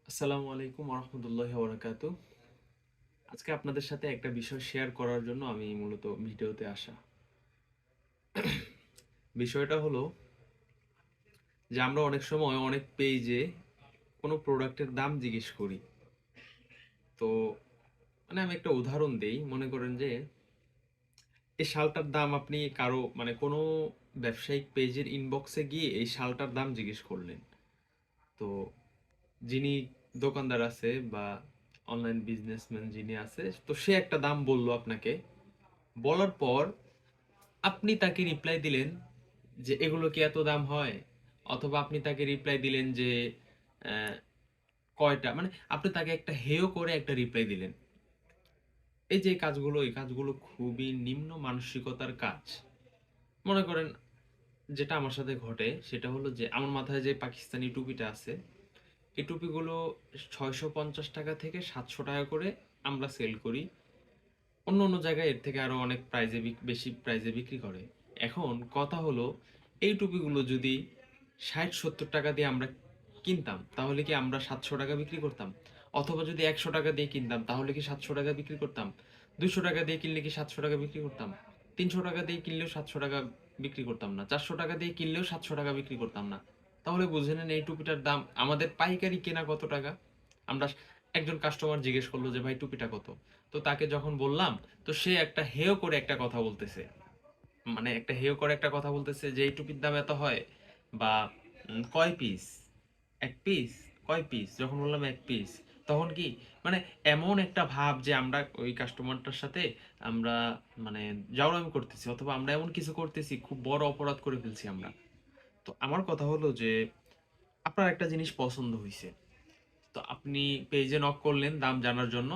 আসসালামু আলাইকুম রহমতুল্লাহি ওয়া আজকে আপনাদের সাথে একটা বিষয় শেয়ার করার জন্য আমি মূলত ভিডিওতে আসা। বিষয়টা হলো যে আমরা অনেক সময় অনেক পেজে কোনো প্রোডাক্টের দাম জিজ্ঞেস করি। তো আমি একটা উদাহরণ দেই। মনে করেন যে এই শালটার দাম আপনি কারো কোনো ব্যবসায়িক পেজের ইনবক্সে গিয়ে এই শালটার দাম জিজ্ঞেস করলেন। তো যিনি দোকানদার আছে বা অনলাইন বিজনেসম্যান যিনি আছে, তো সে একটা দাম বলল আপনাকে। বলার পর আপনি তাকে রিপ্লাই দিলেন যে এগুলো কি এত দাম হয়, অথবা আপনি তাকে রিপ্লাই দিলেন যে আহ, কয়টা, আপনি তাকে একটা হেয় করে একটা রিপ্লাই দিলেন। এই যে এই কাজগুলো খুবই নিম্ন মানসিকতার কাজ। মনে করেন, যেটা আমার সাথে ঘটে সেটা হলো যে আমার মাথায় যে পাকিস্তানি টুপিটা আছে, এই টুপিগুলো 650 টাকা থেকে 700 টাকা করে আমরা সেল করি। অন্য অন্য জায়গায় এর থেকে আরো অনেক বেশি প্রাইজে বিক্রি করে। এখন কথা হলো, এই টুপিগুলো যদি 60-70 টাকা দিয়ে আমরা কিনতাম, তাহলে কি আমরা 700 টাকা বিক্রি করতাম? অথবা যদি 100 টাকা দিয়ে কিনতাম, তাহলে কি 700 টাকা বিক্রি করতাম? 200 টাকা দিয়ে কিনলে কি 700 টাকা বিক্রি করতাম? 300 টাকা দিয়ে কিনলেও 700 টাকা বিক্রি করতাম না। 400 টাকা দিয়ে কিনলেও 700 টাকা বিক্রি করতাম না। তাহলে বুঝে নেন এই টুপিটার দাম আমাদের পাইকারি কেনা কত টাকা। আমরা একজন কাস্টমার জিজ্ঞেস করলো যে ভাই টুপিটা কত, তো তাকে যখন বললাম, তো সে একটা হেয় করে একটা কথা বলতেছে। একটা হেয় করে একটা কথা বলতেছে যে এই টুপির দাম এত হয়, বা কয় পিস, এক পিস, কয় পিস, যখন বললাম এক পিস, তখন কি মানে এমন একটা ভাব যে আমরা ওই কাস্টমারটার সাথে আমরা মানে জাউরামি করতেছি, অথবা আমরা এমন কিছু করতেছি, খুব বড় অপরাধ করে ফেলছি আমরা। তো আমার কথা হলো যে আপনার একটা জিনিস পছন্দ হয়েছে, তো আপনি পেজে নক করলেন দাম জানার জন্য।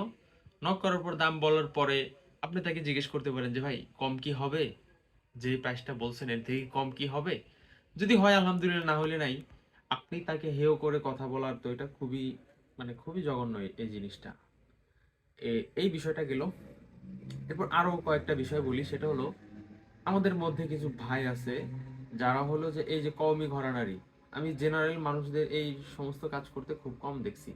নক করার পর দাম বলার পরে আপনি তাকে জিজ্ঞেস করতে পারেন যে ভাই কম কি হবে, যে প্রাইসটা বলছেন এর থেকে কম কি হবে? যদি হয় আলহামদুলিল্লাহ, না হলে নাই। আপনি তাকে হেয় করে কথা বলার, তো এটা খুবই খুবই জঘন্য এই জিনিসটা। এই বিষয়টা গেল। এরপর আরো কয়েকটা বিষয় বলি, সেটা হলো আমাদের মধ্যে কিছু ভাই আছে যারা হলো যে এই যে কওমি ঘরানারি। আমি জেনারেল মানুষদের এই সমস্ত কাজ করতে খুব কম দেখছি।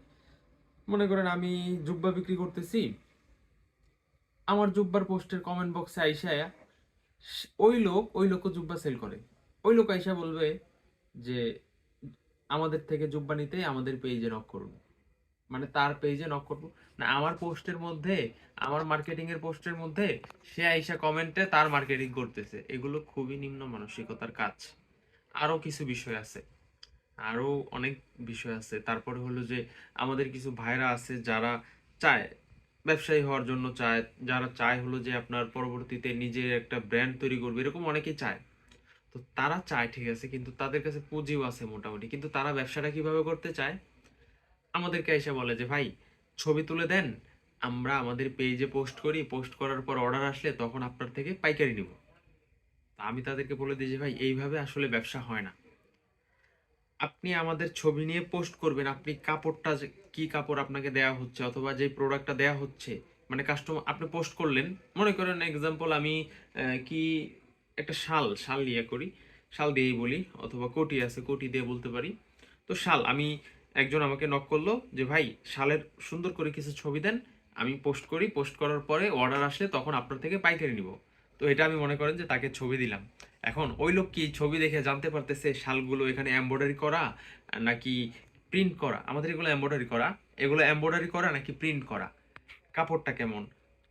মনে করেন আমি জুব্বা বিক্রি করতেছি, আমার জুব্বার পোস্টের কমেন্ট বক্সে আইসা ওই লোক জুব্বা সেল করে, ওই লোক আইসা বলবে যে আমাদের থেকে জুব্বা নিতে আমাদের পেজে নক করুন। তার পেজে নক করবো না, আমার পোস্টের মধ্যে, আমার মার্কেটিং এর পোস্টের মধ্যে সে আইসা কমেন্টে তার মার্কেটিং করতেছে। এগুলো খুবই নিম্ন মানসিকতার কাজ। আরো কিছু বিষয় আছে, আরো অনেক বিষয় আছে। তারপরে হলো যে আমাদের কিছু ভাইরা আছে যারা চায় ব্যবসায়ী হওয়ার জন্য, চায় যারা চায় হলো যে আপনার পরবর্তীতে নিজের একটা ব্র্যান্ড তৈরি করবে, এরকম অনেকেই চায়। তো তারা চায় ঠিক আছে, কিন্তু তাদের কাছে পুঁজিও আছে মোটামুটি, কিন্তু তারা ব্যবসাটা কিভাবে করতে চায়, আমাদেরকে এসে বলে যে ভাই ছবি তুলে দেন, আমরা আমাদের পেজে পোস্ট করি, পোস্ট করার পর অর্ডার আসলে তখন আপনার থেকে পাইকারি নিব। তা আমি তাদেরকে বলে দিই যে ভাই এইভাবে আসলে ব্যবসা হয় না। আপনি আমাদের ছবি নিয়ে পোস্ট করবেন, আপনি কাপড়টা কি কাপড় আপনাকে দেয়া হচ্ছে, অথবা যে প্রোডাক্টটা দেয়া হচ্ছে, কাস্টমার আপনি পোস্ট করলেন। মনে করেন এক্সাম্পল আমি কি একটা শাল শাল নিয়ে করি, শাল দিয়েই বলি, অথবা কোটি আছে কোটি দিয়ে বলতে পারি। তো শাল আমি, একজন আমাকে নক করলো যে ভাই শালের সুন্দর করে কিছু ছবি দেন, আমি পোস্ট করি, পোস্ট করার পরে অর্ডার আসলে তখন আপনার থেকে পাইকারি নিব। তো এটা আমি মনে করেন যে তাকে ছবি দিলাম। এখন ওই লোক কি ছবি দেখে জানতে পারতেছে শালগুলো এখানে এমব্রয়ডারি করা নাকি প্রিন্ট করা? আমাদের এগুলো এমব্রয়ডারি করা, এগুলো এমব্রয়ডারি করা নাকি প্রিন্ট করা, কাপড়টা কেমন,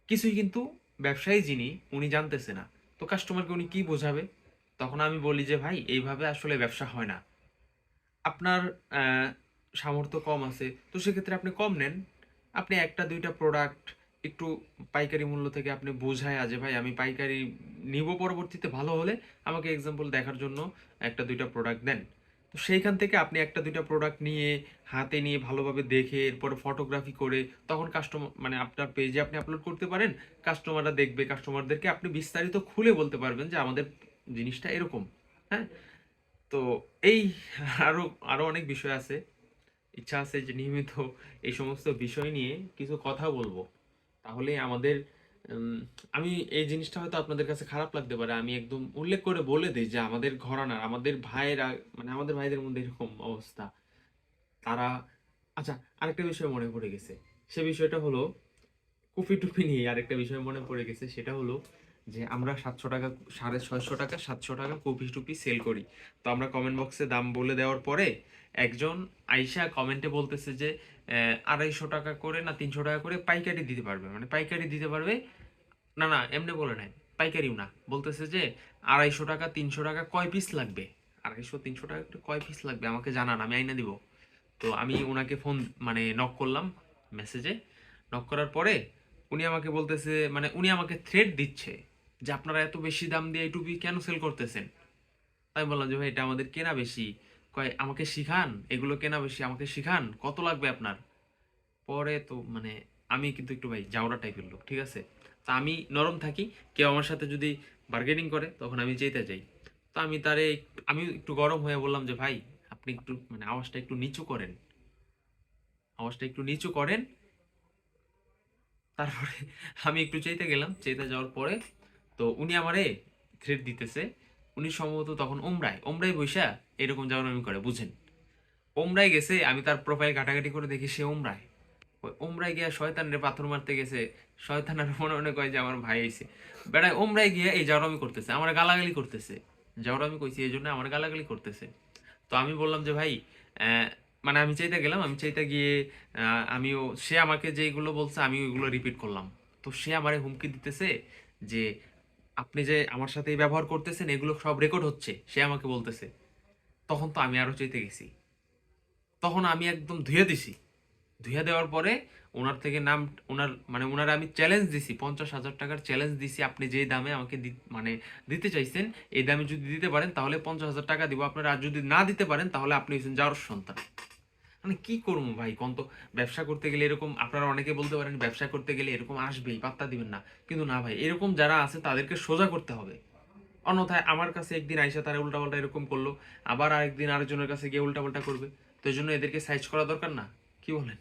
কিছুই কিন্তু ব্যবসায়ী যিনি উনি জানতেছে না। তো কাস্টমারকে উনি কি বোঝাবে? তখন আমি বলি যে ভাই এইভাবে আসলে ব্যবসা হয় না। আপনার আহ, সামর্থ্য কম আছে, তো সেক্ষেত্রে আপনি কম নেন। আপনি একটা দুইটা প্রোডাক্ট একটু পাইকারি মূল্য থেকে আপনি বোঝায় যে ভাই আমি পাইকারি নিব, পরবর্তীতে ভালো হলে আমাকে এক্সাম্পল দেখার জন্য একটা দুইটা প্রোডাক্ট দেন। তো সেইখান থেকে আপনি একটা দুইটা প্রোডাক্ট নিয়ে হাতে নিয়ে ভালোভাবে দেখে এরপরে ফটোগ্রাফি করে তখন কাস্টমার আপনার পেজে আপনি আপলোড করতে পারেন। কাস্টমাররা দেখবে, কাস্টমারদেরকে আপনি বিস্তারিত খুলে বলতে পারবেন যে আমাদের জিনিসটা এরকম। হ্যাঁ। তো এই আরো আরো অনেক বিষয় আছে। ইচ্ছা আছে যে নিয়মিত এই সমস্ত বিষয় নিয়ে কিছু কথা বলবো। তাহলে আমাদের উম, আমি এই জিনিসটা হয়তো আপনাদের কাছে খারাপ লাগতে পারে, আমি একদম উল্লেখ করে বলে দিই যে আমাদের ঘরানার, আমাদের ভাইয়েরা, আমাদের ভাইদের মধ্যে এরকম অবস্থা। তারা আচ্ছা, আরেকটা বিষয় মনে পড়ে গেছে। সে বিষয়টা হলো কফি-টফি নিয়ে আরেকটা বিষয় মনে পড়ে গেছে। সেটা হলো যে আমরা ৳৭০০ ৳৬৫০ ৳৭০০ কফি-টফি সেল করি। তো আমরা কমেন্ট বক্সে দাম বলে দেওয়ার পরে একজন আইসা কমেন্টে বলতেছে যে ৳২৫০ করে না ৳৩০০ করে পাইকারি দিতে পারবে। মানে পাইকারি দিতে পারবে। না, না, এমনি বলে নাই। পাইকারিও না। বলতেছে যে ৳২৫০ ৳৩০০ কয় পিস লাগবে? ২৫০ ৳৩০০ করে কয় পিস লাগবে আমাকে জানান, আমি আইনা দিব। তো আমি উনাকে ফোন মানে নক করলাম মেসেজে। নক করার পরে উনি আমাকে বলতেছে, মানে উনি আমাকে থ্রেট দিচ্ছে যে আপনারা এত বেশি দাম দিয়ে এই টুপি কেন সেল করতেছেন? তাই বললাম যে ভাই এটা আমাদের কেনা বেশি। কয় আমাকে শিখান, এগুলো কেনা বেশি, আমাকে শিখান, কত লাগবে আপনার? পরে তো মানে আমি কিন্তু একটু ভাই জাউরা টাইপের লোক, ঠিক আছে? তা আমি নরম থাকি। কেউ আমার সাথে যদি বার্গেনিং করে তখন আমি চেতে যাই। তো আমি একটু গরম হয়ে বললাম যে ভাই আপনি একটু মানে আওয়াজটা একটু নিচু করেন, আওয়াজটা একটু নিচু করেন। তারপরে আমি একটু চেতে গেলাম। চেতে যাওয়ার পরে তো উনি আমারে থ্রেট দিতেছে। উনি সম্ভবত তখন ওমরায় বইসা এরকম জাউরামি করে, বুঝেন? ওমরায় গেছে, আমি তার প্রোফাইল ঘাটাঘাটি করে দেখি সে ওমরায়। ওই ওমরায় গিয়া শয়তানরে পাথর মারতে গেছে। শয়তান আর মনে মনে কয় যে আমার ভাই আইছে। বেড়ায় ওমরায় গিয়া এই জাউরামি করতেছে, আমার গালাগালি করতেছে। জাউরামি কইছি এই জন্য আমার গালাগালি করতেছে। তো আমি বললাম যে ভাই আহ, মানে আমি চাইতে গেলাম, আমি চাইতে গিয়ে আমিও সে আমাকে যেগুলো বলছে আমি ওইগুলো রিপিট করলাম। তো সে আমারে হুমকি দিতেছে যে আপনি যে আমার সাথে এই ব্যবহার করতেছেন এগুলো সব রেকর্ড হচ্ছে, সে আমাকে বলতেছে। তখন তো আমি আরো চাইতে গেছি। তখন আমি একদম ধুয়ে দিছি। ধুয়ে দেওয়ার পরে ওনার থেকে নাম, ওনার আমি চ্যালেঞ্জ দিছি, ৳৫০,০০০ চ্যালেঞ্জ দিছি, আপনি যে দামে আমাকে মানে দিতে চাইছেন এই দামে যদি দিতে পারেন তাহলে ৳৫০,০০০ দিব আপনার, আর যদি না দিতে পারেন তাহলে আপনি হচ্ছেন যাওয়ার সন্তান। মানে কি করবো ভাই কোন তো? ব্যবসা করতে গেলে এরকম আপনারা অনেকে বলতে পারেন ব্যবসা করতে গেলে এরকম আসবেই, পাত্তা দিবেন না। কিন্তু না ভাই, এরকম যারা আছে তাদেরকে সোজা করতে হবে। অন্যথায় আমার কাছে একদিন আইসা তারা উল্টাপাল্টা এরকম করলো, আবার আরেকদিন আরেকজনের কাছে গিয়ে উল্টাপাল্টা করবে। তো এই জন্য এদেরকে সাইজ করা দরকার না? কি বলেন?